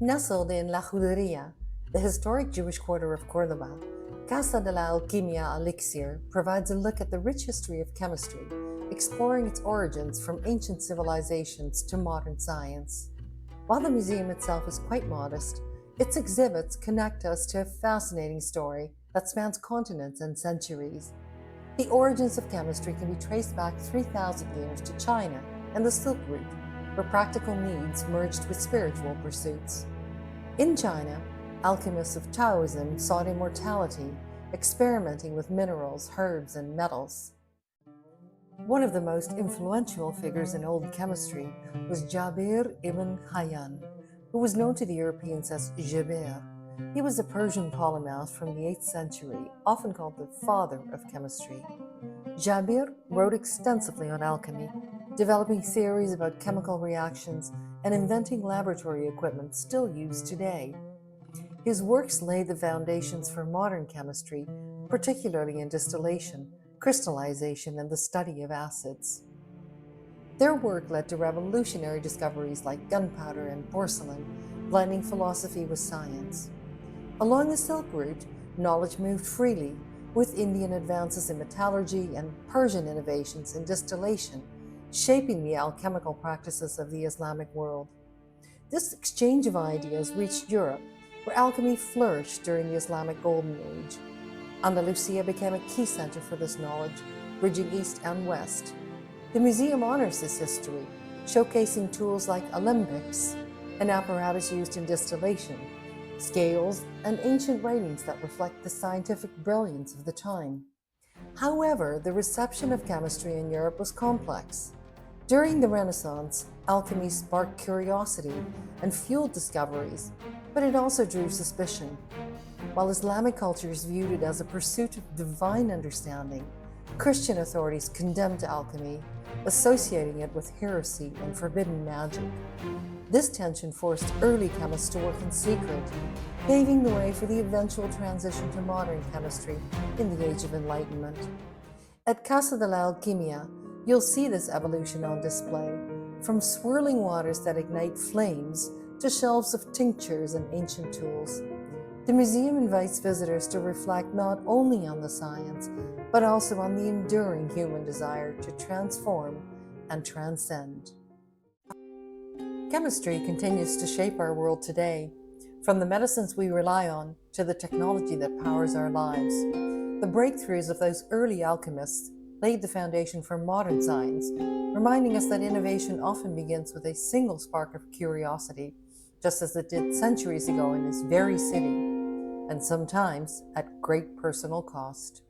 Nestled in La Juderia, the historic Jewish quarter of Córdoba, Casa de la Alquimia Elixir provides a look at the rich history of chemistry, exploring its origins from ancient civilizations to modern science. While the museum itself is quite modest, its exhibits connect us to a fascinating story that spans continents and centuries. The origins of chemistry can be traced back 3,000 years to China and the Silk Route, where practical needs merged with spiritual pursuits. In China, alchemists of Taoism sought immortality, experimenting with minerals, herbs, and metals. One of the most influential figures in old chemistry was Jabir ibn Hayyan, who was known to the Europeans as Geber. He was a Persian polymath from the 8th century, often called the father of chemistry. Jabir wrote extensively on alchemy, developing theories about chemical reactions and inventing laboratory equipment still used today. His works laid the foundations for modern chemistry, particularly in distillation, crystallization, and the study of acids. Their work led to revolutionary discoveries like gunpowder and porcelain, blending philosophy with science. Along the Silk Route, knowledge moved freely, with Indian advances in metallurgy and Persian innovations in distillation, shaping the alchemical practices of the Islamic world. This exchange of ideas reached Europe, where alchemy flourished during the Islamic Golden Age. Andalusia became a key center for this knowledge, bridging East and West. The museum honors this history, showcasing tools like alembics, an apparatus used in distillation, scales, and ancient writings that reflect the scientific brilliance of the time. However, the reception of chemistry in Europe was complex. During the Renaissance, alchemy sparked curiosity and fueled discoveries, but it also drew suspicion. While Islamic cultures viewed it as a pursuit of divine understanding, Christian authorities condemned alchemy, associating it with heresy and forbidden magic. This tension forced early chemists to work in secret, paving the way for the eventual transition to modern chemistry in the Age of Enlightenment. At Casa de la Alquimia, you'll see this evolution on display, from swirling waters that ignite flames to shelves of tinctures and ancient tools. The museum invites visitors to reflect not only on the science, but also on the enduring human desire to transform and transcend. Chemistry continues to shape our world today, from the medicines we rely on to the technology that powers our lives. The breakthroughs of those early alchemists laid the foundation for modern science, reminding us that innovation often begins with a single spark of curiosity, just as it did centuries ago in this very city, and sometimes at great personal cost.